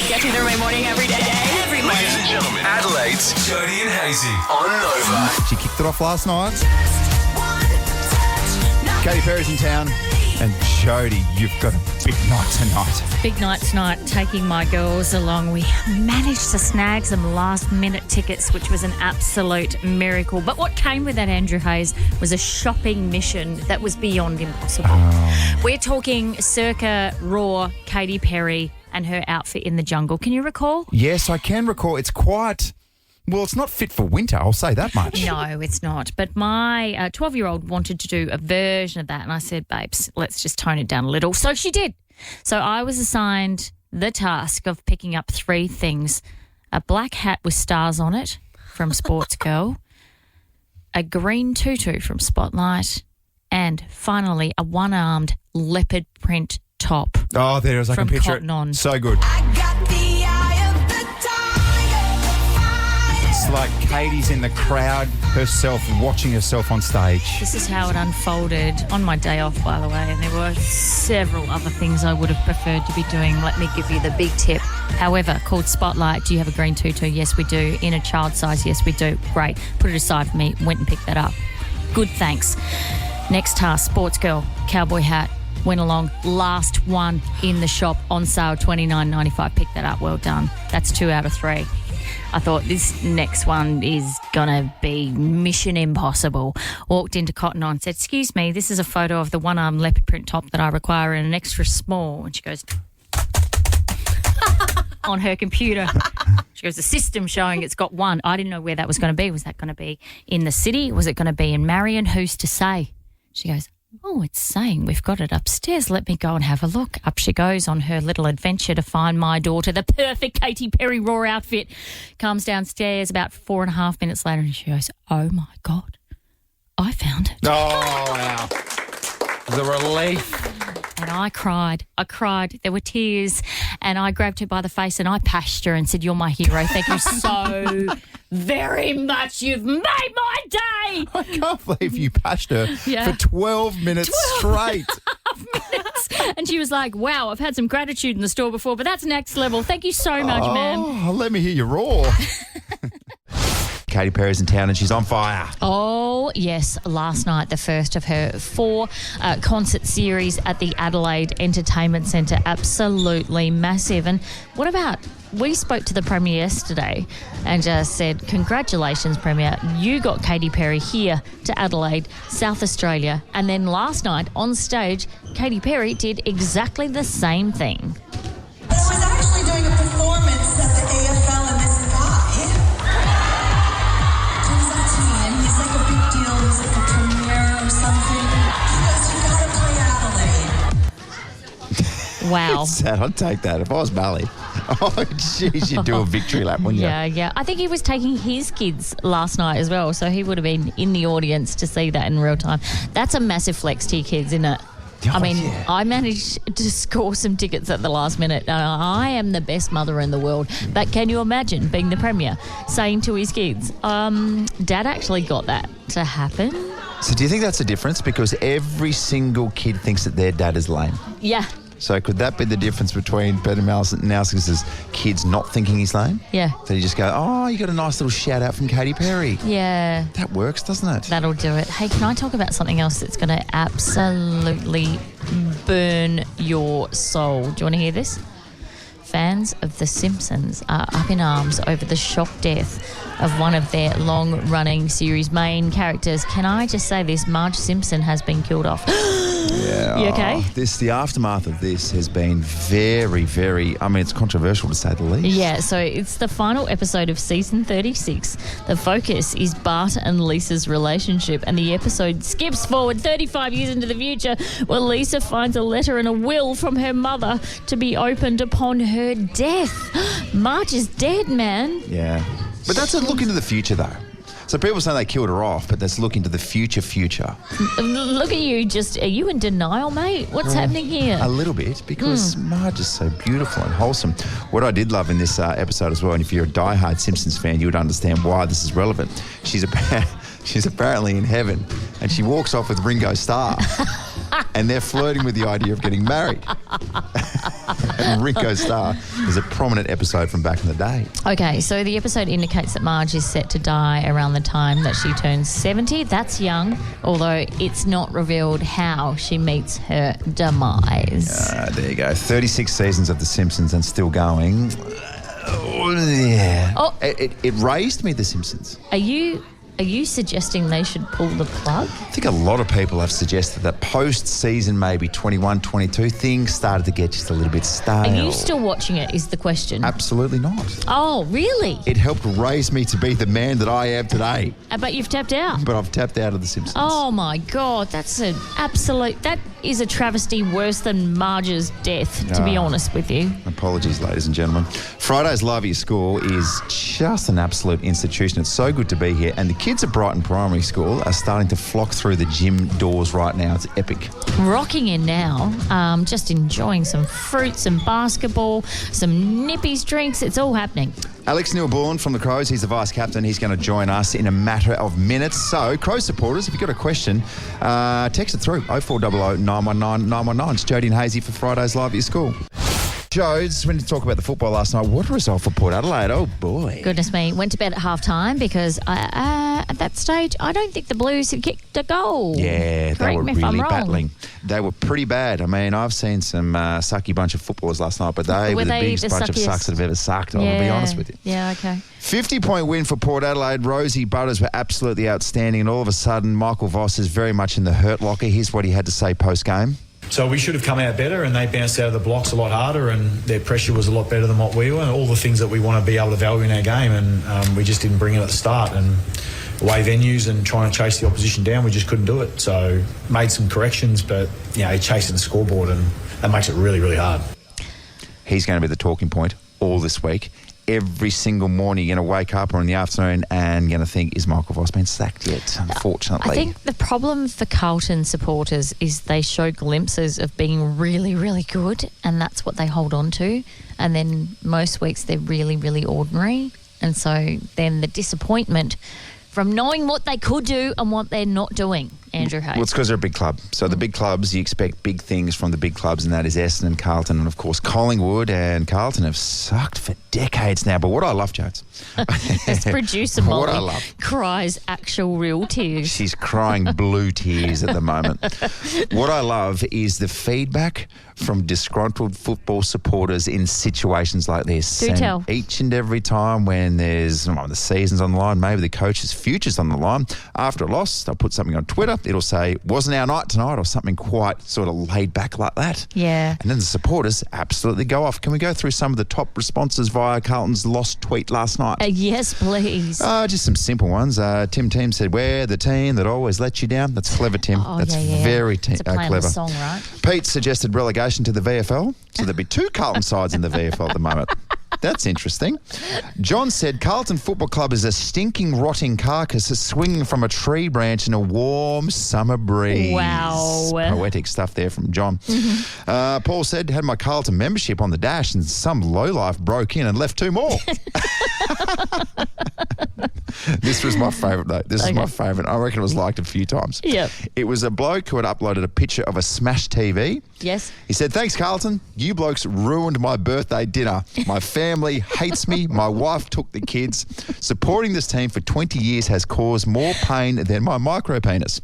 Get you through my morning every day. Every morning. Ladies and gentlemen, Adelaide's Jodie and Hayesy on Nova. She kicked it off last night. Katy Perry's in town. And Jodie, you've got a big night tonight. Big night tonight, taking my girls along. We managed to snag some last-minute tickets, which was an absolute miracle. But what came with that, Andrew Hayes, was a shopping mission that was beyond impossible. We're talking circa raw Katy Perry and her outfit in the jungle. Can you recall? Yes, I can recall. It's quite... Well, it's not fit for winter, I'll say that much. No, it's not. But my 12-year-old wanted to do a version of that, and I said, babes, let's just tone it down a little. So she did. So I was assigned the task of picking up 3 things. A black hat with stars on it from Sports Girl, a green tutu from Spotlight, and finally a one-armed leopard print top. Oh, there it is. I can picture Cotton On. it. So good. It's like Katie's in the crowd herself, watching herself on stage. This is how it unfolded on my day off, by the way, and there were several other things I would have preferred to be doing. Let me give you the big tip. However, called Spotlight, do you have a green tutu? Yes, we do. In a child size? Yes, we do. Great. Put it aside for me. Went and picked that up. Good, thanks. Next task, Sports Girl, cowboy hat. Went along, last one in the shop, on sale, $29.95. Picked that up. Well done. That's 2 out of 3. I thought this next one is going to be mission impossible. Walked into Cotton On, said, excuse me, this is a photo of the one-arm leopard print top that I require in an extra small. And she goes, on her computer. She goes, the system showing it's got one. I didn't know where that was going to be. Was that going to be in the city? Was it going to be in Marion? Who's to say? She goes, oh, it's saying we've got it upstairs. Let me go and have a look. Up she goes on her little adventure to find my daughter the perfect Katy Perry raw outfit. Comes downstairs about 4.5 minutes later and she goes, oh, my God, I found it. Oh, wow. The relief. And I cried. There were tears. And I grabbed her by the face and I pashed her and said, you're my hero. Thank you so very much. You've made my day. I can't believe you pashed her for 12 minutes straight. Minutes. And she was like, wow, I've had some gratitude in the store before, but that's next level. Thank you so much, man. Oh, let me hear you roar. Katy Perry's in town and she's on fire. Oh, yes. Last night, the first of her 4 concert series at the Adelaide Entertainment Centre. Absolutely massive. And what about, we spoke to the Premier yesterday and just said, congratulations, Premier. You got Katy Perry here to Adelaide, South Australia. And then last night on stage, Katy Perry did exactly the same thing. I was actually doing a performance at the AFL and this guy. He's like a big deal. He's like a premier or something. He goes, you gotta play Adelaide. Wow. It's sad. I'd take that if I was Bally. Oh, jeez, you'd do a victory lap, wouldn't you? Yeah. I think he was taking his kids last night as well, so he would have been in the audience to see that in real time. That's a massive flex to your kids, isn't it? Oh, I mean, I managed to score some tickets at the last minute. I am the best mother in the world. But can you imagine being the Premier saying to his kids, Dad actually got that to happen? So do you think that's the difference? Because every single kid thinks that their dad is lame. Yeah. So could that be the difference between Peter Mouses's kids not thinking he's lame? Yeah. So you just go, oh, you got a nice little shout out from Katy Perry. Yeah. That works, doesn't it? That'll do it. Hey, can I talk about something else that's going to absolutely burn your soul? Do you want to hear this? Fans of The Simpsons are up in arms over the shock death of one of their long-running series main characters. Can I just say this? Marge Simpson has been killed off. Yeah. You okay? The aftermath of this has been very, very, it's controversial to say the least. Yeah, so it's the final episode of season 36. The focus is Bart and Lisa's relationship, and the episode skips forward 35 years into the future where Lisa finds a letter and a will from her mother to be opened upon her death. Marge is dead, man. Yeah. But that's a look into the future, though. So people say they killed her off, but let's look into the future. Look at you, are you in denial, mate? What's happening here? A little bit, because Marge is so beautiful and wholesome. What I did love in this episode as well, and if you're a diehard Simpsons fan, you would understand why this is relevant. She's apparently in heaven, and she walks off with Ringo Starr, and they're flirting with the idea of getting married. And Ringo Starr is a prominent episode from back in the day. Okay, so the episode indicates that Marge is set to die around the time that she turns 70. That's young, although it's not revealed how she meets her demise. There you go. 36 seasons of The Simpsons and still going. Yeah. Oh. It raised me, The Simpsons. Are you suggesting they should pull the plug? I think a lot of people have suggested that post-season, maybe 21, 22, things started to get just a little bit stale. Are you still watching it, is the question? Absolutely not. Oh, really? It helped raise me to be the man that I am today. But you've tapped out. But I've tapped out of The Simpsons. Oh, my God. That's an absolute... That is a travesty worse than Marge's death, to be honest with you. Apologies, ladies and gentlemen. Friday's Live at Your School is just an absolute institution. It's so good to be here. And the kids at Brighton Primary School are starting to flock through the gym doors right now. It's epic. Rocking in now, just enjoying some fruits and basketball, some nippies drinks. It's all happening. Alex Neil-Bourne from the Crows, he's the vice captain. He's going to join us in a matter of minutes. So, Crows supporters, if you've got a question, text it through 0400 919 919. It's Jodie and Hayesy for Friday's Live at Your School. Jodes, when you talk about the football last night, what a result for Port Adelaide. Oh, boy. Goodness me. Went to bed at half-time because at that stage, I don't think the Blues had kicked a goal. Yeah, they Correct were me if I'm really wrong. battling. They were pretty bad. I mean, I've seen some sucky bunch of footballers last night, but they were the biggest bunch of sucks that have ever sucked, I'll be honest with you. Yeah, okay. 50-point win for Port Adelaide. Rosie Butters were absolutely outstanding, and all of a sudden, Michael Voss is very much in the hurt locker. Here's what he had to say post-game. So we should have come out better, and they bounced out of the blocks a lot harder, and their pressure was a lot better than what we were, and all the things that we want to be able to value in our game, and we just didn't bring it at the start. And away venues and trying to chase the opposition down, we just couldn't do it. So made some corrections, but chasing the scoreboard, and that makes it really, really hard. He's going to be the talking point all this week. Every single morning you're going to wake up or in the afternoon and going to think, is Michael Voss been sacked yet? Unfortunately. I think the problem for Carlton supporters is they show glimpses of being really, really good, and that's what they hold on to. And then most weeks they're really, really ordinary. And so then the disappointment from knowing what they could do and what they're not doing, Andrew Hayes. Well, it's because they're a big club. So the big clubs, you expect big things from the big clubs, and that is Essendon and Carlton, and of course Collingwood and Carlton have sucked for decades now. But what I love, Jones, This producer what I Molly love, cries actual real tears. she's crying blue tears at the moment. What I love is the feedback from disgruntled football supporters in situations like this. Do And tell. each and every time when there's the season's on the line, maybe the coach's future's on the line, after a loss, they'll put something on Twitter. It'll say, wasn't our night tonight, or something quite sort of laid back like that. Yeah. And then the supporters absolutely go off. Can we go through some of the top responses via Carlton's lost tweet last night? Yes, please. Just some simple ones. Tim Team said, we're the team that always lets you down. That's clever, Tim. Oh, That's yeah. very It's a play on the clever. song, right? Pete suggested relegation to the VFL. So there'd be two Carlton sides in the VFL at the moment. That's interesting. John said Carlton Football Club is a stinking, rotting carcass swinging from a tree branch in a warm summer breeze. Wow. Poetic stuff there from John. Paul said, had my Carlton membership on the dash and some lowlife broke in and left two more. This was my favourite, though. This is my favourite. I reckon it was liked a few times. Yep. It was a bloke who had uploaded a picture of a smash TV. Yes. He said, thanks, Carlton. You blokes ruined my birthday dinner. My family hates me. My wife took the kids. Supporting this team for 20 years has caused more pain than my micro penis.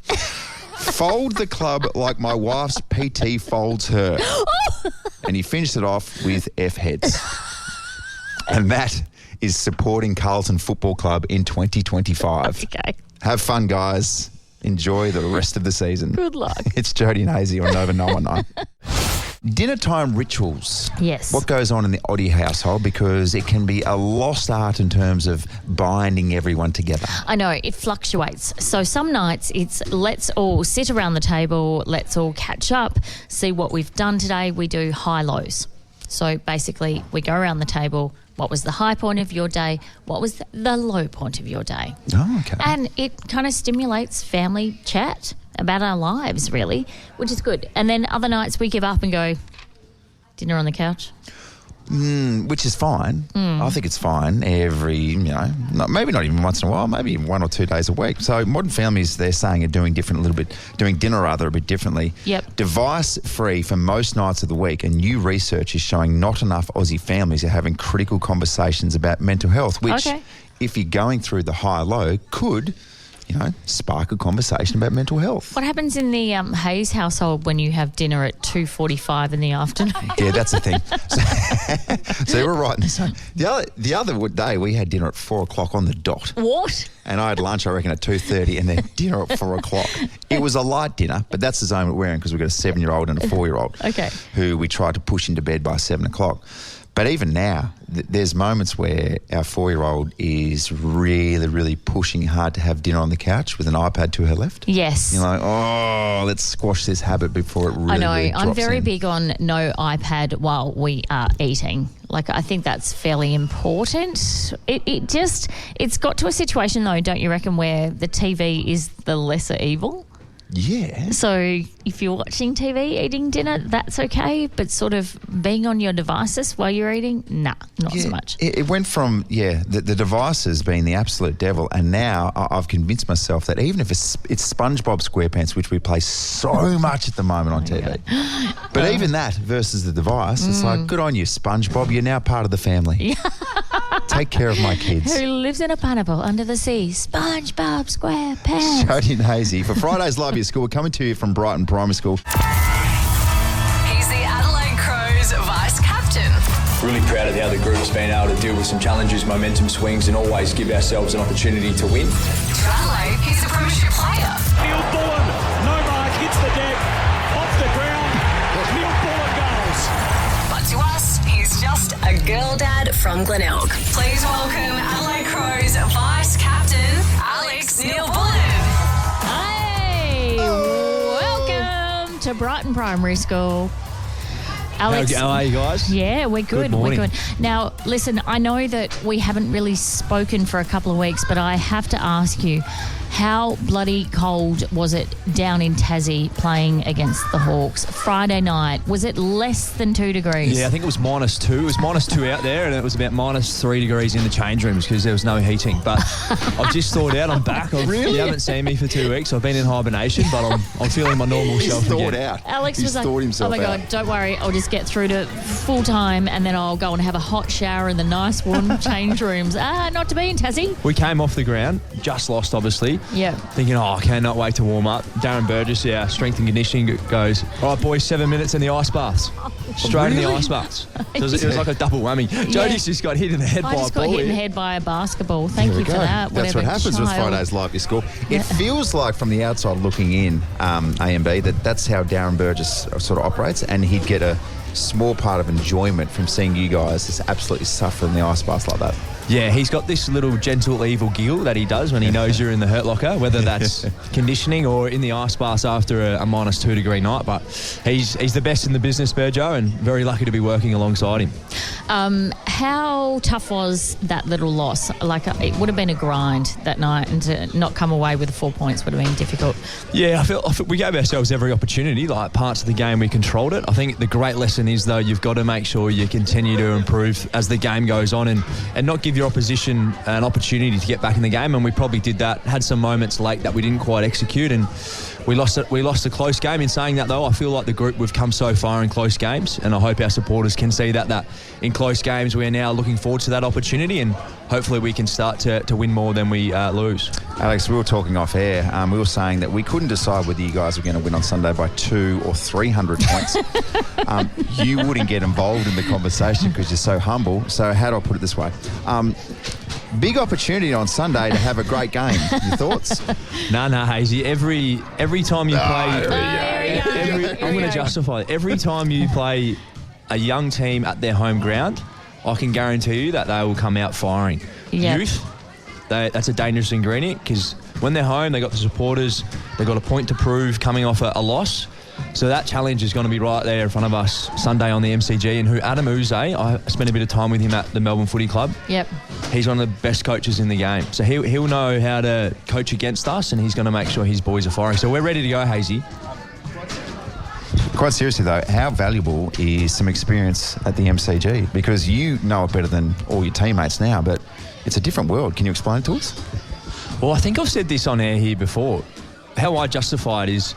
Fold the club like my wife's PT folds her. And he finished it off with F heads. And that is supporting Carlton Football Club in 2025. Okay. Have fun, guys. Enjoy the rest of the season. Good luck. It's Jodie and Hayesy on Nova 919. Dinner time rituals. Yes. What goes on in the Oddy household, because it can be a lost art in terms of binding everyone together. I know, it fluctuates. So some nights it's let's all sit around the table, let's all catch up, see what we've done today. We do high-lows. So basically we go around the table. What was the high point of your day? What was the low point of your day? Oh, okay. And it kind of stimulates family chat about our lives, really, which is good. And then other nights we give up and go, dinner on the couch. Which is fine. I think it's fine every, maybe not even once in a while, maybe 1 or 2 days a week. So modern families, they're saying, are doing dinner a bit differently. Yep. Device-free for most nights of the week, and new research is showing not enough Aussie families are having critical conversations about mental health, which, if you're going through the high-low, could spark a conversation about mental health. What happens in the Hayes household when you have dinner at 2:45 in the afternoon? Yeah, that's the thing. So you were right in this one. The other day we had dinner at 4 o'clock on the dot. What? And I had lunch, I reckon, at 2:30 and then dinner at 4 o'clock. It was a light dinner, but that's the zone we're in because we've got a 7-year-old and a 4-year-old who we tried to push into bed by 7 o'clock. But even now, there's moments where our 4-year-old is really, really pushing hard to have dinner on the couch with an iPad to her left. Yes. You're like, let's squash this habit before it really I know. I'm very big on no iPad while we are eating. I think that's fairly important. It's got to a situation, though, don't you reckon, where the TV is the lesser evil? Yeah. So if you're watching TV, eating dinner, that's okay. But sort of being on your devices while you're eating, not so much. It went from, the devices being the absolute devil, and now I've convinced myself that even if it's SpongeBob SquarePants, which we play so much at the moment on TV, but even that versus the device, it's like, good on you, SpongeBob. You're now part of the family. Take care of my kids. Who lives in a pineapple under the sea? SpongeBob SquarePants. Jodie and Hayesy. For Friday's Love Your School, we're coming to you from Brighton Primary School. He's the Adelaide Crows vice captain. Really proud of how the group's been able to deal with some challenges, momentum swings, and always give ourselves an opportunity to win. To Adelaide, he's a premiership player. Neil Bullen, no mark, hits the deck, off the ground. Neil Bullen goes. But to us, he's just a girl dad from Glenelg. Please welcome Adelaide Crows vice captain, Alex Neil Bullen. Hey, welcome to Brighton Primary School. Alex, how are you guys? Yeah, we're good. Good We're morning. good. Now, listen, I know that we haven't really spoken for a couple of weeks, but I have to ask you, how bloody cold was it down in Tassie playing against the Hawks? Friday night, was it less than 2 degrees? Yeah, I think it was -2. It was -2 out there, and it was about -3 degrees in the change rooms because there was no heating. But I've just thawed out. I'm back. You haven't seen me for 2 weeks. I've been in hibernation, but I'm feeling my normal self He's thawed again. out. Alex He's was like, thawed oh himself my God, out. don't worry, I'll just get through to full time and then I'll go and have a hot shower in the nice warm change rooms. Not to be in Tassie. We came off the ground, just lost, obviously. Yeah. Thinking, I cannot wait to warm up. Darren Burgess, our strength and conditioning, goes, all right, boys, 7 minutes in the ice baths. Straight in the ice baths. So it was like a double whammy. Jodie's just got hit in the head by a I just got ball. hit in the head by a basketball. Thank you for that. That's what happens with Friday's Live Your School. It feels like from the outside looking in, AMB, that's how Darren Burgess sort of operates, and he'd get a small part of enjoyment from seeing you guys just absolutely suffer in the ice baths like that. Yeah, he's got this little gentle evil giggle that he does when he knows you're in the hurt locker, whether that's conditioning or in the ice baths after a -2 degree night. But he's the best in the business, Burjo, and very lucky to be working alongside him. How tough was that little loss? It would have been a grind that night, and to not come away with the 4 points would have been difficult. Yeah, I feel we gave ourselves every opportunity. Like, parts of the game we controlled it. I think the great lesson is, though, you've got to make sure you continue to improve as the game goes on and not give your opposition an opportunity to get back in the game, and we probably did that. Had some moments late that we didn't quite execute, and we lost a close game. In saying that, though, I feel like the group, we've come so far in close games, and I hope our supporters can see that in close games we are now looking forward to that opportunity, and hopefully we can start to win more than we lose. Alex, we were talking off air. We were saying that we couldn't decide whether you guys were going to win on Sunday by 200 or 300 points. You wouldn't get involved in the conversation because you're so humble. So how do I put it this way? Big opportunity on Sunday to have a great game. Your thoughts? No, Hayesy. Every time you play... I'm going to justify it. Every time you play a young team at their home ground, I can guarantee you that they will come out firing. Yep. Youth, that's a dangerous ingredient because when they're home, they got the supporters, they got a point to prove coming off a loss. So that challenge is going to be right there in front of us Sunday on the MCG. And Adam Uze, I spent a bit of time with him at the Melbourne Footy Club. Yep. He's one of the best coaches in the game. So he'll know how to coach against us, and he's going to make sure his boys are firing. So we're ready to go, Hayesy. Quite seriously though, how valuable is some experience at the MCG? Because you know it better than all your teammates now, but it's a different world. Can you explain it to us? Well, I think I've said this on air here before. How I justify it is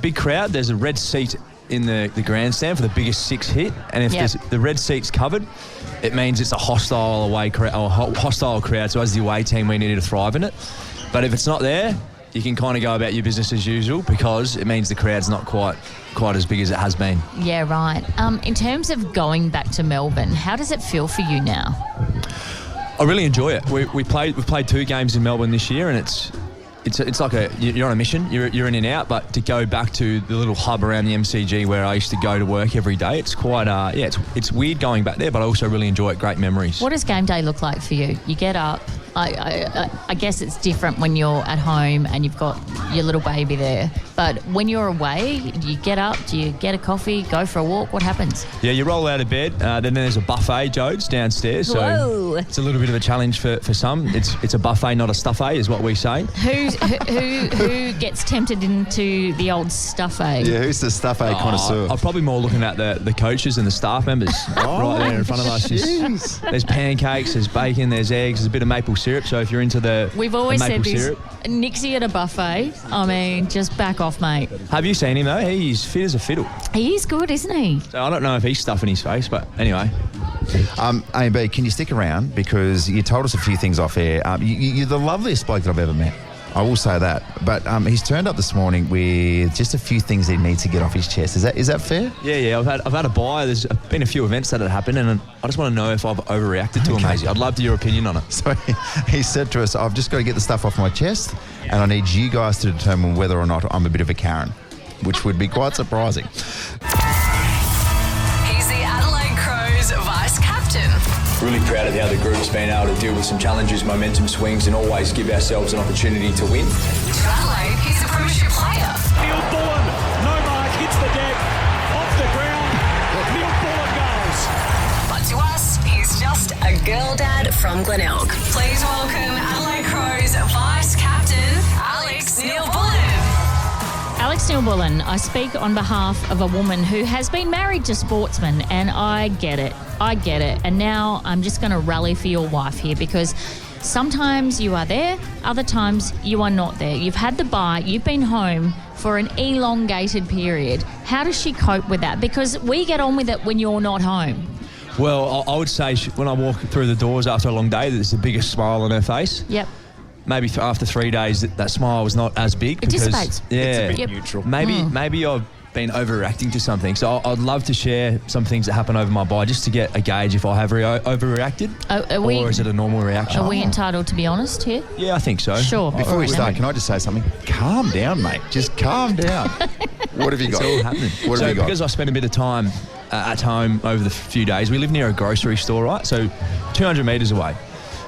big crowd, there's a red seat in the grandstand for the biggest 6 hit, and if the red seat's covered, it means it's a hostile hostile crowd. So as the away team, we need to thrive in it. But if it's not there, you can kind of go about your business as usual because it means the crowd's not quite as big as it has been. Yeah, right. In terms of going back to Melbourne, how does it feel for you now? I really enjoy it. We've played 2 games in Melbourne this year, and it's like you're on a mission. You're in and out, but to go back to the little hub around the MCG where I used to go to work every day, it's quite it's weird going back there, but I also really enjoy it. Great memories. What does game day look like for you? You get up. I guess it's different when you're at home and you've got your little baby there. But when you're away, do you get up? Do you get a coffee? Go for a walk? What happens? Yeah, you roll out of bed. Then there's a buffet, Jodes, downstairs. So Whoa. It's a little bit of a challenge for some. It's a buffet, not a stuffet, is what we say. Who gets tempted into the old stuffet? Yeah, who's the stuffet connoisseur? I'm probably more looking at the coaches and the staff members right there in front of us. There's pancakes, there's bacon, there's eggs, there's a bit of maple syrup. So if you're into We've always said this. Syrup. Nixie at a buffet. I mean, just back off, mate. Have you seen him though? He's fit as a fiddle. He is good, isn't he? So I don't know if he's stuffing his face, but anyway. A&B, can you stick around? Because you told us a few things off air. You're the loveliest bloke that I've ever met. I will say that. But he's turned up this morning with just a few things he needs to get off his chest. Is that fair? Yeah. I've had a buy. There's been a few events that have happened, and I just want to know if I've overreacted to him, Hayesy. I'd love your opinion on it. So he said to us, I've just got to get the stuff off my chest, and I need you guys to determine whether or not I'm a bit of a Karen, which would be quite surprising. He's the Adelaide Crows vice captain. Really proud of how the group's been able to deal with some challenges, momentum swings, and always give ourselves an opportunity to win. To Adelaide, he's a premiership player. Neil Bullen, no mark, hits the deck, off the ground. Neil Bullen goes. But to us, he's just a girl dad from Glenelg. Please welcome Adelaide Crows vice captain, Alex Neil Bullen. Alex Neil Bullen, I speak on behalf of a woman who has been married to sportsmen, and I get it. And now I'm just going to rally for your wife here because sometimes you are there, other times you are not there. You've had the bye, you've been home for an elongated period. How does she cope with that? Because we get on with it when you're not home. Well, I would say when I walk through the doors after a long day, there's the biggest smile on her face. Yep. Maybe after 3 days, that smile was not as big. It dissipates. Yeah, it's a bit neutral. Maybe I've been overreacting to something. So I'd love to share some things that happen over my bye just to get a gauge if I have overreacted or is it a normal reaction. Are we entitled to be honest here? Yeah, I think so. Sure. Before we start, can I just say something? Calm down, mate. Just calm down. What have you got? It's all happening. What have you got? Because I spent a bit of time at home over the few days, we live near a grocery store, right? So 200 metres away.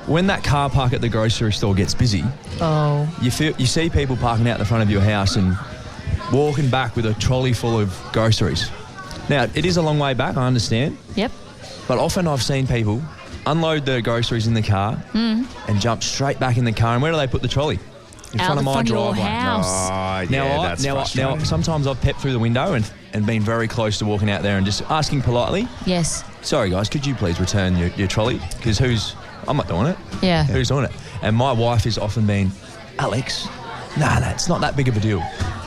When that car park at the grocery store gets busy, you see people parking out the front of your house and walking back with a trolley full of groceries. Now, it is a long way back, I understand. Yep. But often I've seen people unload the groceries in the car and jump straight back in the car. And where do they put the trolley? In front of my driveway. Your house. Oh, yeah, Now, sometimes I've peeped through the window and been very close to walking out there and just asking politely, Yes. sorry guys, could you please return your trolley? Because I'm not doing it. Yeah. Who's doing it? And my wife has often been, Alex, no, it's not that big of a deal.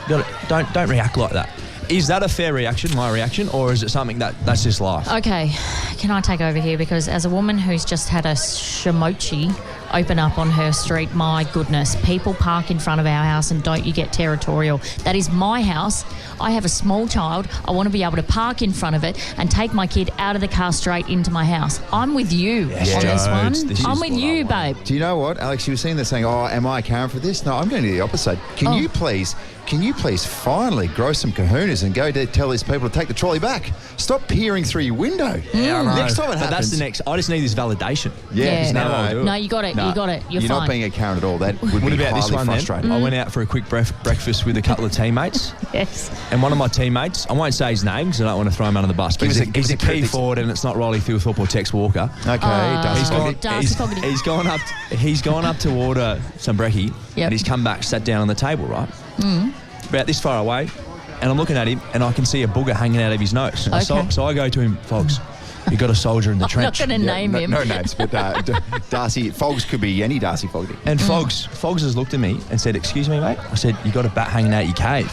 Don't react like that. Is that a fair reaction, my reaction, or is it something that's just life? Okay, can I take over here? Because as a woman who's just had a shimochi open up on her street, my goodness, people park in front of our house and don't you get territorial. That is my house. I have a small child. I want to be able to park in front of it and take my kid out of the car straight into my house. I'm with you on this one. I'm with you, babe. Do you know what, Alex? You were sitting there saying, "Oh, am I a Karen for this?" No, I'm going to do the opposite. Can you please finally grow some kahunas and go to tell these people to take the trolley back? Stop peering through your window. Yeah, I know. Next time it happens. That's the next. I just need this validation. Yeah. No, you got it. No, you got it. You're fine. not being a Karen at all. That would What be about this highly one frustrating. then? I went out for a quick breakfast with a couple of teammates. Yes. And one of my teammates, I won't say his name because I don't want to throw him under the bus, but he's a key forward and it's not Riley Philthorpe or Tex Walker. Okay, He's gone up to order some brekkie and he's come back, sat down on the table, right? About this far away, and I'm looking at him, and I can see a booger hanging out of his nose. Okay. So I go to him, Fogs, you got a soldier in the I'm trench. not going to name him. No names, but Darcy, Fogs could be any Darcy Fogarty. And Fogs has looked at me and said, "Excuse me, mate." I said, "You got a bat hanging out your cave,"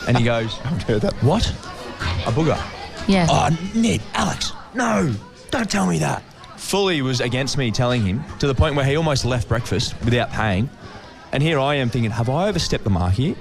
and he goes, I've heard that. "What? A booger?" Yeah. Oh, Ned, Alex, no, don't tell me that. Fully was against me telling him, to the point where he almost left breakfast without paying. And here I am thinking, have I overstepped the mark here?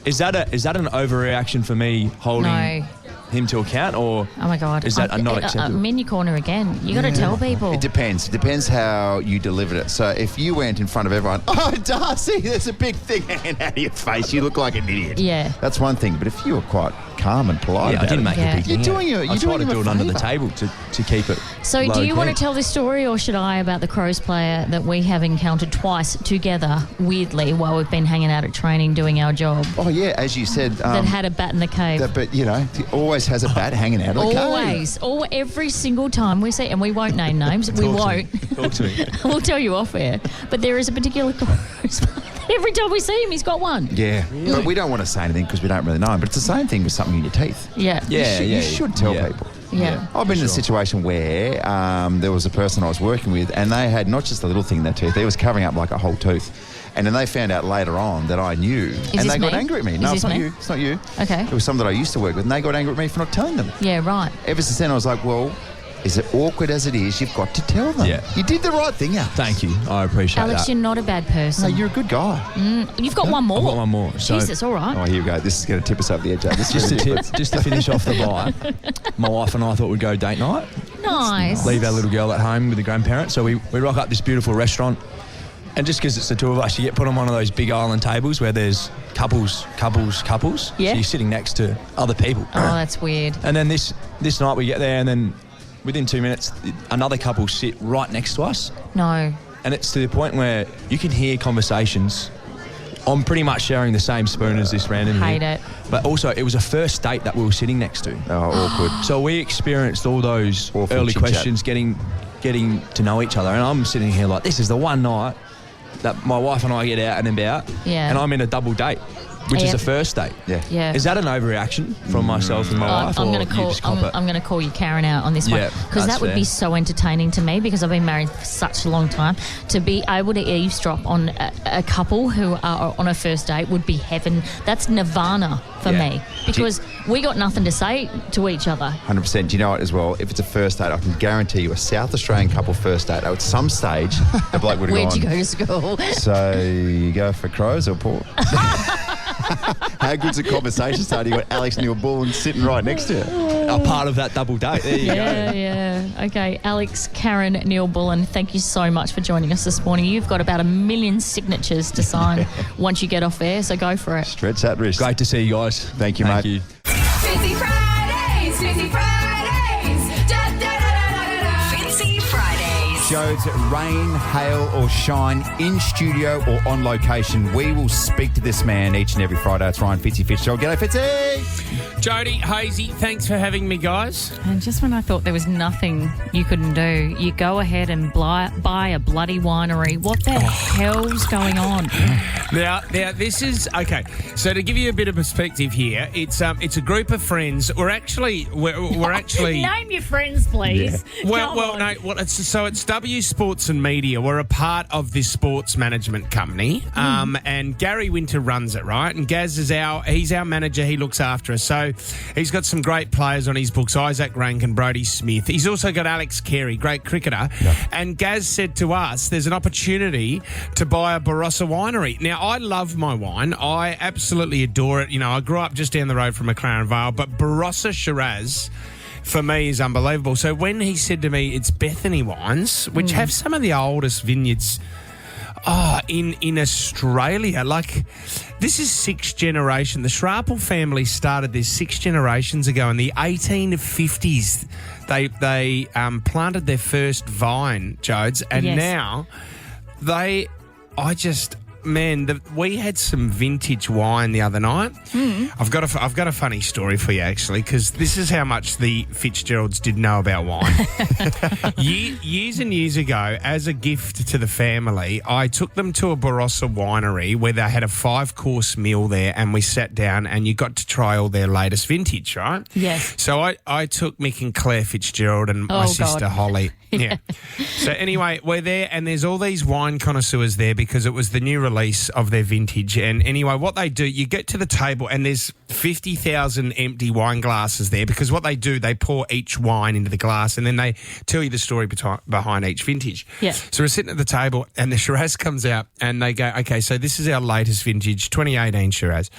Is that an overreaction for me holding him to account, or Oh my God. is that not acceptable? I'm in your corner again. You got to tell people. It depends. It depends how you delivered it. So if you went in front of everyone, "Oh, Darcy, there's a big thing hanging out of your face. You look like an idiot." Yeah. That's one thing. But if you were quite calm and polite, Yeah, I didn't make a big You're deal. doing it. I tried to do it under the table to keep it. So do you want to low-key. tell this story, or should I, about the Crows player that we have encountered twice together, weirdly, while we've been hanging out at training doing our job, Oh yeah, as you said. that had a bat in the cave? But he always has a bat hanging out of the cave. Always. Every single time we see, and we won't name names, we won't. Talk to me. We'll tell you off air. But there is a particular Crows player. Every time we see him, he's got one. Yeah, but we don't want to say anything because we don't really know him. But it's the same thing with something in your teeth. Yeah. You should tell people. Yeah. I've been in a situation where there was a person I was working with, and they had not just a little thing in their teeth; they was covering up like a whole tooth. And then they found out later on that I knew, and this they got me? angry at me. Is No, this it's not me? you. It's not you. Okay. It was some that I used to work with, and they got angry at me for not telling them. Yeah, right. Ever since then, I was like, well, is it awkward as it is? You've got to tell them. Yeah. You did the right thing, Alex. Thank you. I appreciate Alex, that. you're not a bad No, person. you're a good guy. You've got one more. I've got one more. So, Jesus, all right. Oh, here we go. This is going to tip us over the edge. This just is a really tip, just to finish off the bye, my wife and I thought we'd go date night. Nice. Leave our little girl at home with the grandparents. So we rock up this beautiful restaurant. And just because it's the two of us, you get put on one of those big island tables where there's couples. Yeah. So you're sitting next to other people. Oh, that's weird. And then this night we get there, and then within 2 minutes, another couple sit right next to us. No. And it's to the point where you can hear conversations. I'm pretty much sharing the same spoon as this random Hate here. it. But also, it was a first date that we were sitting next to. Oh, awkward. So we experienced all those Awful early chit-chat. questions, getting to know each other. And I'm sitting here like, this is the one night that my wife and I get out and about. Yeah. And I'm in a double date, which is Yep. a first date. Yeah. Yeah. Is that an overreaction from myself and my wife? I'm or going to you call. just cop it? I'm going to call you Karen out on this one Yeah, because that's that would be fair. so entertaining to me because I've been married for such a long time. To be able to eavesdrop on a couple who are on a first date would be heaven. That's nirvana for Yeah. me because we got nothing to say to each other. 100%. Do you know what as well? If it's a first date, I can guarantee you a South Australian couple first date, at some stage, the bloke would have Where'd gone, you go to school? so you go for crows or pork? How good's the conversation starting? You got Alex Neil Bullen sitting right next to you. A part of that double date. There you go. Yeah. Okay, Alex, Karen, Neil Bullen, thank you so much for joining us this morning. You've got about 1 million signatures to sign once you get off air, so go for it. Stretch that wrist. Great to see you guys. Thank you, mate. Fitzy Fridays, Fitzy Fridays. Da, da, da, da, da, da. Fitzy Fridays. Jodes, rain, hail or shine, in studio or on location, we will speak to this man each and every Friday. It's Ryan Fitzy Fitzgerald. G'day, Fitzy! Jodie, Hayesy, thanks for having me, guys. And just when I thought there was nothing you couldn't do, you go ahead and buy a bloody winery. What the hell's going on? Now, this is okay. So to give you a bit of perspective here, it's a group of friends. We're actually Name your friends, please. It's W Sports and Media. We're a part of this sports management company, and Gary Winter runs it, right? And Gaz is he's our manager. He looks after us. So he's got some great players on his books: Isaac Rankin, Brodie Smith. He's also got Alex Carey, great cricketer. Yep. And Gaz said to us, "There's an opportunity to buy a Barossa winery." Now, I love my wine. I absolutely adore it. You know, I grew up just down the road from McLaren Vale, but Barossa Shiraz for me is unbelievable. So when he said to me, it's Bethany Wines, which have some of the oldest vineyards in Australia. Like, this is sixth generation. The Shrapple family started this 6 generations ago in the 1850s. They planted their first vine, Jodes, and now man, we had some vintage wine the other night. I've got a funny story for you, actually, because this is how much the Fitzgeralds did know about wine. Years and years ago, as a gift to the family, I took them to a Barossa winery where they had a 5-course meal there, and we sat down and you got to try all their latest vintage, right? Yes. So I took Mick and Claire Fitzgerald and my sister Holly. Yeah. So anyway, we're there and there's all these wine connoisseurs there because it was the new release of their vintage. And anyway, what they do, you get to the table and there's 50,000 empty wine glasses there because what they do, they pour each wine into the glass and then they tell you the story behind each vintage. Yeah. So we're sitting at the table and the Shiraz comes out and they go, okay, so this is our latest vintage, 2018 Shiraz.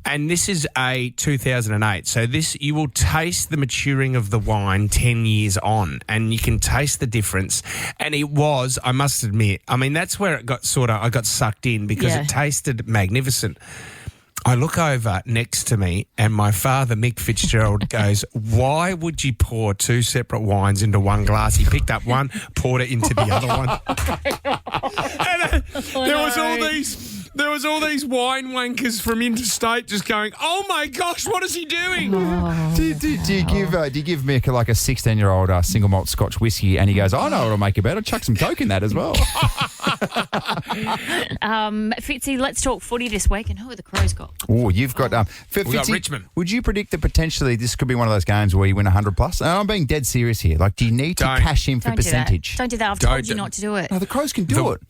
And this is a 2008. So you will taste the maturing of the wine 10 years on and you can taste the difference. And it was, I must admit, I mean, that's where it got I got sucked in because it tasted magnificent. I look over next to me and my father, Mick Fitzgerald, goes, why would you pour 2 separate wines into one glass? He picked up one, poured it into the other one. And there was all these wine wankers from interstate just going, oh my gosh, what is he doing? Do you give Mick like a 16-year-old single malt Scotch whiskey and he goes, I know what'll make it better. Chuck some Coke in that as well. Fitzy, let's talk footy this week. And who have the Crows got? Oh, you've got we got Richmond. Would you predict that potentially this could be one of those games where you win 100 plus? And I'm being dead serious here. Like, do you need to cash in for percentage? Don't do that. I've told you not to do it. No, the Crows can do it.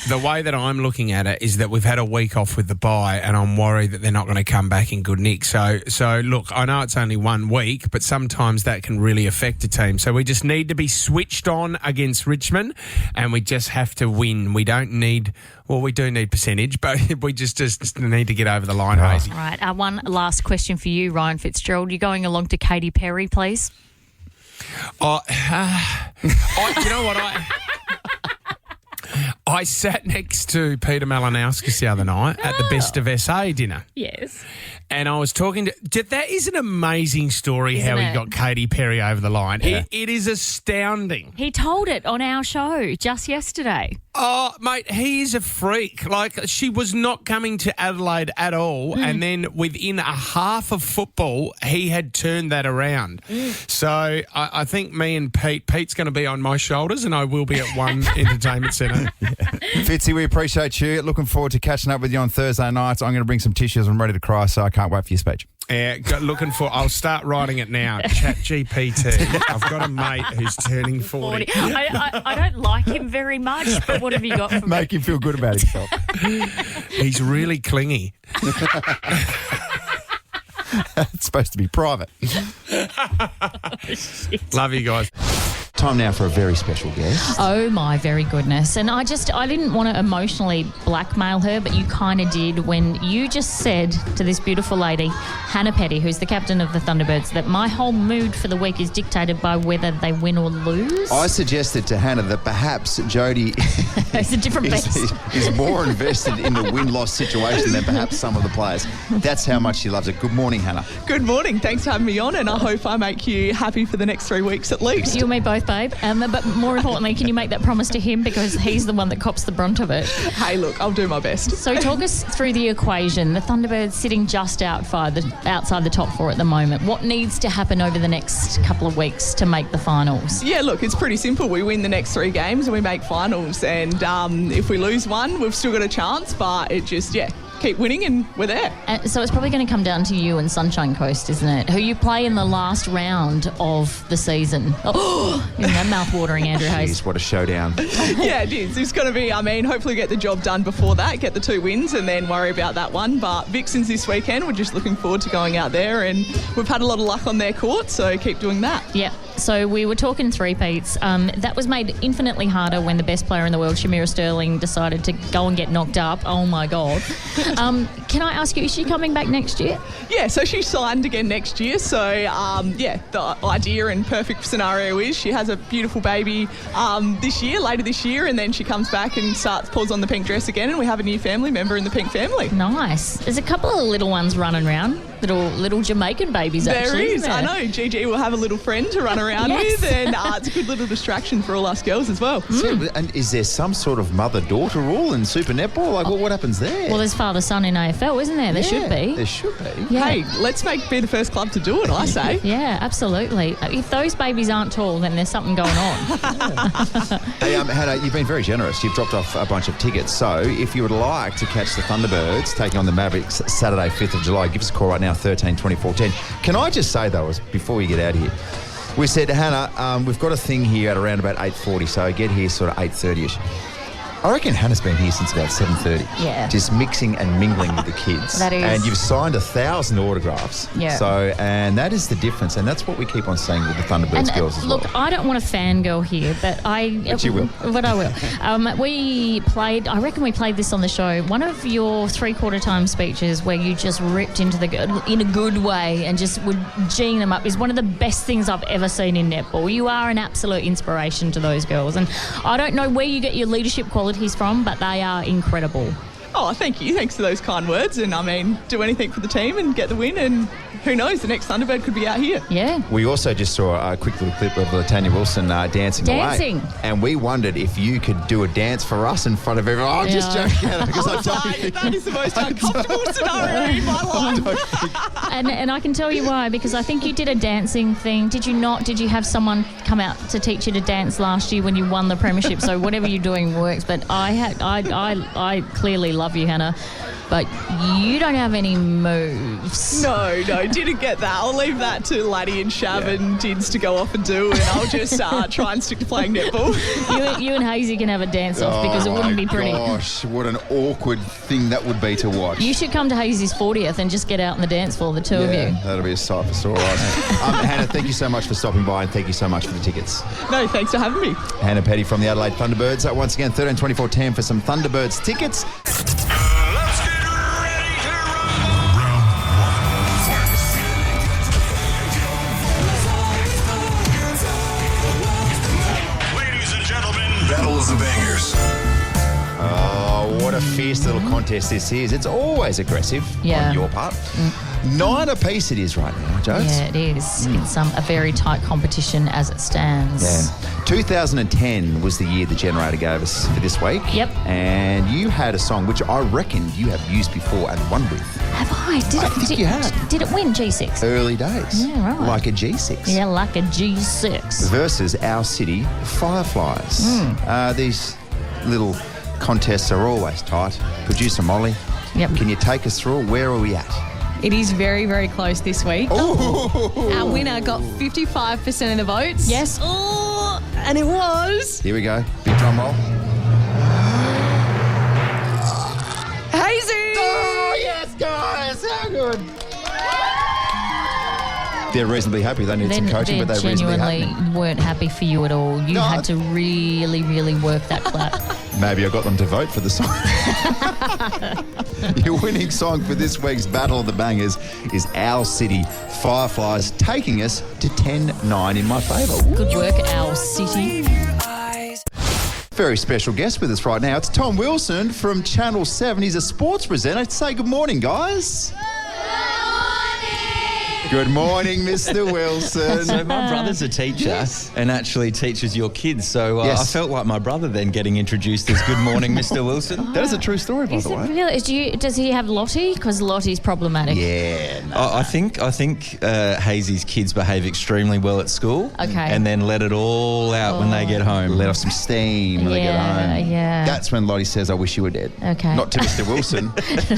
The way that I'm looking at it is that we've had a week off with the bye and I'm worried that they're not going to come back in good nick. So look, I know it's only 1 week, but sometimes that can really affect a team. So we just need to be switched on against Richmond and we just have to win. We don't need, well, we do need percentage, but we just need to get over the line, Hayesy. Right. One last question for you, Ryan Fitzgerald. You going along to Katy Perry, please? You know what? I sat next to Peter Malinauskas the other night at the Best of SA dinner. Yes. And I was talking to... That is an amazing story, Isn't how it? he got Katy Perry over the line. Yeah. It is astounding. He told it on our show just yesterday. Oh, mate, he is a freak. Like, she was not coming to Adelaide at all, and then within a half of football, he had turned that around. So I think me and Pete's going to be on my shoulders, and I will be at One Entertainment Centre. Fitzy, we appreciate you. Looking forward to catching up with you on Thursday nights. I'm going to bring some tissues. I'm ready to cry, so I can't wait for your speech. Yeah, I'll start writing it now. Chat GPT. I've got a mate who's turning 40. I don't like him very much, but what have you got for me? Make him feel good about himself. He's really clingy. It's supposed to be private. Love you guys. Time now for a very special guest. Oh my very goodness. And I didn't want to emotionally blackmail her, but you kind of did when you just said to this beautiful lady, Hannah Petty, who's the captain of the Thunderbirds, that my whole mood for the week is dictated by whether they win or lose. I suggested to Hannah that perhaps Jodie It's a different beast. is more invested in the win-loss situation than perhaps some of the players. That's how much she loves it. Good morning, Hannah. Good morning. Thanks for having me on, and I hope I make you happy for the next 3 weeks at least. You and me both, babe. But more importantly, can you make that promise to him because he's the one that cops the brunt of it? Hey, look, I'll do my best. So talk us through the equation. The Thunderbirds sitting just outside the top 4 at the moment. What needs to happen over the next couple of weeks to make the finals? Yeah, look, it's pretty simple. We win the next 3 games and we make finals. And if we lose one, we've still got a chance. But it just, keep winning and we're there. So it's probably going to come down to you and Sunshine Coast, isn't it? Who you play in the last round of the season. Oh, isn't that mouth-watering, Andrew Hayes? Jeez, what a showdown. Yeah, it is. It's going to be, hopefully get the job done before that, get the 2 wins and then worry about that one. But Vixens this weekend, we're just looking forward to going out there and we've had a lot of luck on their court, so keep doing that. Yeah. So we were talking three-peats. That was made infinitely harder when the best player in the world, Shamira Sterling, decided to go and get knocked up. Oh, my God. can I ask you, is she coming back next year? Yeah, so she signed again next year. So, the idea and perfect scenario is she has a beautiful baby later this year, and then she comes back and pulls on the pink dress again, and we have a new family member in the pink family. Nice. There's a couple of little ones running around, little Jamaican babies, actually. There is. Isn't there? I know. Gigi will have a little friend to run around Yes. with, and it's a good little distraction for all us girls as well. So, and is there some sort of mother-daughter rule in Super Netball? Like, what happens there? Well, there's father-son in AFL, isn't there? There should be. There should be. Yeah. Hey, let's be the first club to do it, I say. Yeah, absolutely. If those babies aren't tall, then there's something going on. Hey, Hannah, you've been very generous. You've dropped off a bunch of tickets. So if you would like to catch the Thunderbirds taking on the Mavericks Saturday, 5th of July, give us a call right now, 13 24 10. Can I just say, though, before we get out of here, we said, Hannah, we've got a thing here at around about 8:40, so get here sort of 8:30ish. I reckon Hannah's been here since about 7:30. Yeah. Just mixing and mingling with the kids. That is. And you've signed 1,000 autographs. Yeah. So, and that is the difference. And that's what we keep on saying with the Thunderbirds girls as well. Look, I don't want to fangirl here, but But you will. But I will. I reckon we played this on the show. One of your three-quarter time speeches where you just ripped into in a good way and just would gene them up is one of the best things I've ever seen in netball. You are an absolute inspiration to those girls. And I don't know where you get your leadership qualities from, but they are incredible. Oh, thank you. Thanks for those kind words. And, do anything for the team and get the win. And who knows, the next Thunderbird could be out here. Yeah. We also just saw a quick little clip of Latanya Wilson dancing away. And we wondered if you could do a dance for us in front of everyone. I'm just joking, because I don't think... That is the most uncomfortable scenario in my life. And I can tell you why, because I think you did a dancing thing. Did you not? Did you have someone come out to teach you to dance last year when you won the premiership? So whatever you're doing works. But I clearly love you, Hannah. But you don't have any moves. No, didn't get that. I'll leave that to Laddie and Shav and Dids to go off and do, and I'll just try and stick to playing netball. You and Hayesy can have a dance-off because it wouldn't be pretty. Gosh, what an awkward thing that would be to watch. You should come to Hazesy's 40th and just get out on the dance floor, the two of you. That'll be a sight for sore eyes. Hannah, thank you so much for stopping by, and thank you so much for the tickets. No, thanks for having me. Hannah Petty from the Adelaide Thunderbirds. Once again, 13 24 10 for some Thunderbirds tickets. Battle of the Bangers. Oh, what a fierce little contest this is. It's always aggressive on your part. 9 apiece it is right now, Jodes. Yeah, it is. It's a very tight competition as it stands. Yeah. 2010 was the year the Generator gave us for this week. Yep. And you had a song which I reckon you have used before and won with. Have I? Did you have? Did it win G6? Early days. Yeah, right. Like a G6. Yeah, like a G6. Versus Our City Fireflies. These little contests are always tight. Producer Molly, can you take us through? Where are we at? It is very, very close this week. Our winner got 55% of the votes. Yes. Oh, and it was... Here we go. Big drum roll. Hayesy! Oh, yes, guys. How good. They're reasonably happy. They need some coaching, but they're reasonably happy. Genuinely weren't happy for you at all. You had to really, really work that clap. Maybe I got them to vote for the song. Your winning song for this week's Battle of the Bangers is Owl City Fireflies, taking us to 10-9 in my favour. Good work, Owl City. Very special guest with us right now. It's Tom Wilson from Channel 7. He's a sports presenter. Say good morning, guys. Good morning, Mr. Wilson. So my brother's a teacher and actually teaches your kids. So I felt like my brother then getting introduced as good morning, Mr. Wilson. That is a true story, by the way. Really? Does he have Lottie? Because Lottie's problematic. Yeah. I think Hazy's kids behave extremely well at school. Okay. And then let it all out when they get home. Let off some steam when they get home. Yeah. That's when Lottie says, I wish you were dead. Okay. Not to Mr. Wilson.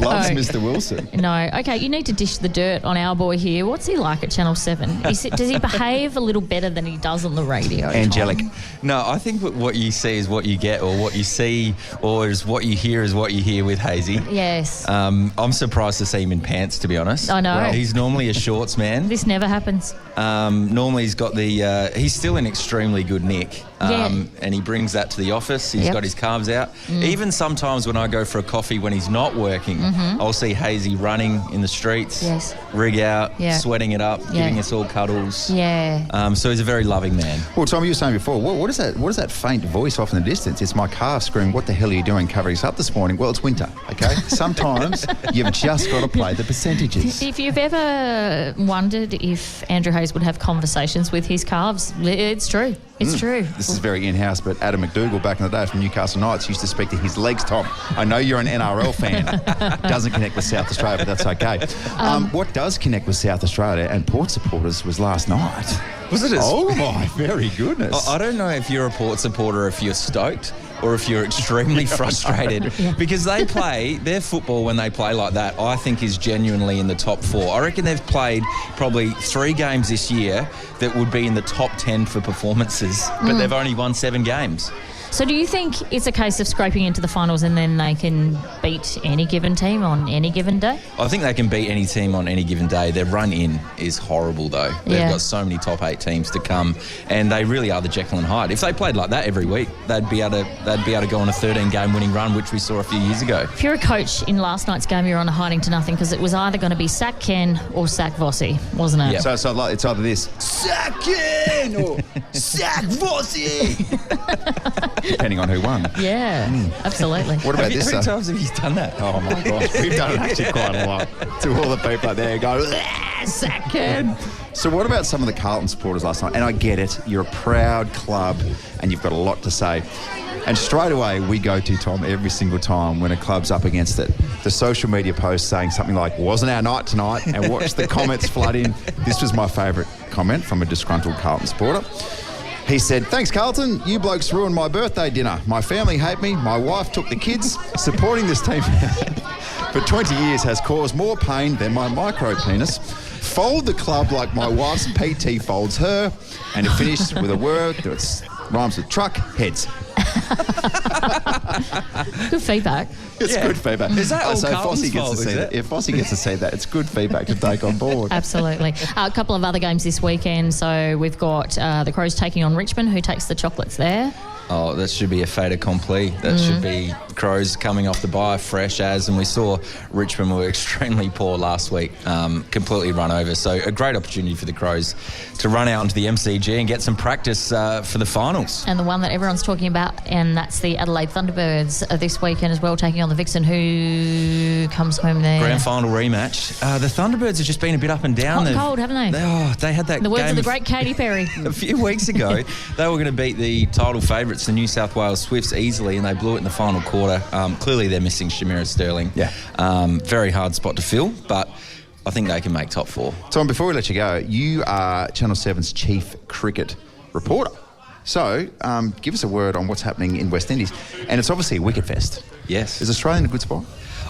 Loves Mr. Wilson. No. Okay, you need to dish the dirt on our boy here. What's he like at Channel 7? Does he behave a little better than he does on the radio? Angelic. No, I think what you see is what you get, or what you see, or is what you hear with Hazy. Yes. I'm surprised to see him in pants, to be honest. I know. Well, he's normally a shorts man. This never happens. Normally he's got he's still in extremely good nick. and he brings that to the office. He's got his carbs out. Even sometimes when I go for a coffee when he's not working, I'll see Hayesy running in the streets, rig out, sweating it up, giving us all cuddles. So he's a very loving man. Well, Tom, you were saying before, what is that faint voice off in the distance? It's my calf screaming, what the hell are you doing covering us up this morning? Well, it's winter, okay? Sometimes you've just got to play the percentages. If you've ever wondered if Andrew Hayes would have conversations with his calves, it's true. It's true. This is very in-house, but Adam McDougall back in the day from Newcastle Knights used to speak to his legs, Tom. I know you're an NRL fan. Doesn't connect with South Australia, but that's okay. What does connect with South Australia and Port supporters was last night. Was it? Oh, my very goodness. I don't know if you're a Port supporter or if you're stoked or if you're extremely frustrated because their football when they play like that, I think is genuinely in the top 4. I reckon they've played probably 3 games this year that would be in the top 10 for performances, but they've only won 7 games. So do you think it's a case of scraping into the finals and then they can beat any given team on any given day? I think they can beat any team on any given day. Their run in is horrible though. They've got so many top 8 teams to come and they really are the Jekyll and Hyde. If they played like that every week, they'd be able to go on a 13-game winning run, which we saw a few years ago. If you're a coach in last night's game, you're on a hiding to nothing because it was either going to be sack Ken or sack Vossi, wasn't it? So it's either this, sack Ken or sack Vossi. Depending on who won. Yeah, absolutely. What about this? How many times have you done that? Oh, my gosh. We've done it actually quite a lot. To all the people out there go, sack Ken. So what about some of the Carlton supporters last night? And I get it. You're a proud club and you've got a lot to say. And straight away, we go to, Tom, every single time when a club's up against it. The social media post saying something like, wasn't our night tonight, and watch the comments flood in. This was my favourite comment from a disgruntled Carlton supporter. He said, thanks, Carlton. You blokes ruined my birthday dinner. My family hate me. My wife took the kids. Supporting this team for 20 years has caused more pain than my micro penis. Fold the club like my wife's PT folds her. And it finished with a word that rhymes with truck, heads. Good feedback. It's good feedback. Is that all so Carlton's fault, is it? If Fossey gets to see that, it's good feedback to take on board. Absolutely. A couple of other games this weekend. So we've got the Crows taking on Richmond. Who takes the chocolates there? Oh, that should be a fait accompli. That should be Crows coming off the bye, fresh as, and we saw Richmond were extremely poor last week, completely run over. So a great opportunity for the Crows to run out into the MCG and get some practice for the finals. And the one that everyone's talking about, and that's the Adelaide Thunderbirds this weekend as well, taking on the Vixen. Who comes home there? Grand final rematch. The Thunderbirds have just been a bit up and down. Hot and cold, haven't they? They had that the words game of the great Katy Perry. A few weeks ago, they were going to beat the title favourites, the New South Wales Swifts, easily, and they blew it in the final quarter. Clearly, they're missing Shamira Sterling. Very hard spot to fill, but I think they can make top 4. Tom, before we let you go, you are Channel 7's chief cricket reporter. So, give us a word on what's happening in West Indies. And it's obviously a wicket fest. Yes. Is Australia in a good spot?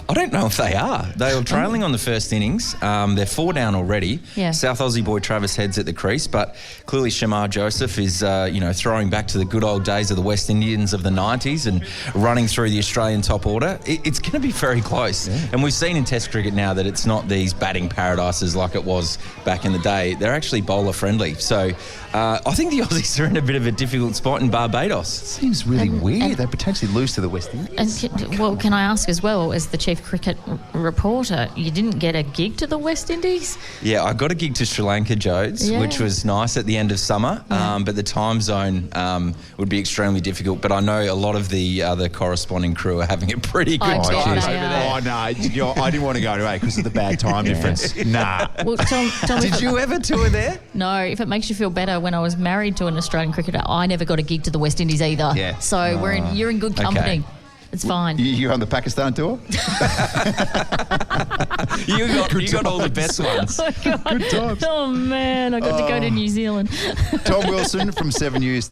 I don't know if they are. They were trailing on the first innings. They're 4 down already. Yeah. South Aussie boy Travis Head's at the crease, but clearly Shamar Joseph is, throwing back to the good old days of the West Indians of the 90s and running through the Australian top order. It's going to be very close. Yeah. And we've seen in Test cricket now that it's not these batting paradises like it was back in the day. They're actually bowler friendly. So I think the Aussies are in a bit of a difficult spot in Barbados. Seems really weird. They potentially lose to the West Indies. And can I ask as well, as the chief cricket reporter, you didn't get a gig to the West Indies? Yeah, I got a gig to Sri Lanka, Jodes, which was nice at the end of summer, but the time zone would be extremely difficult. But I know a lot of the other corresponding crew are having a pretty good time over there. Oh, no, I didn't want to go to because of the bad time difference. Nah. Well, Tom, did you ever tour there? No, if it makes you feel better, when I was married to an Australian cricketer, I never got a gig to the West Indies either. Yeah. So you're in good company. Okay. It's fine. You on the Pakistan tour? you got all the best ones. Oh, God. Good times. Oh, man, I got to go to New Zealand. Tom Wilson from 7 News.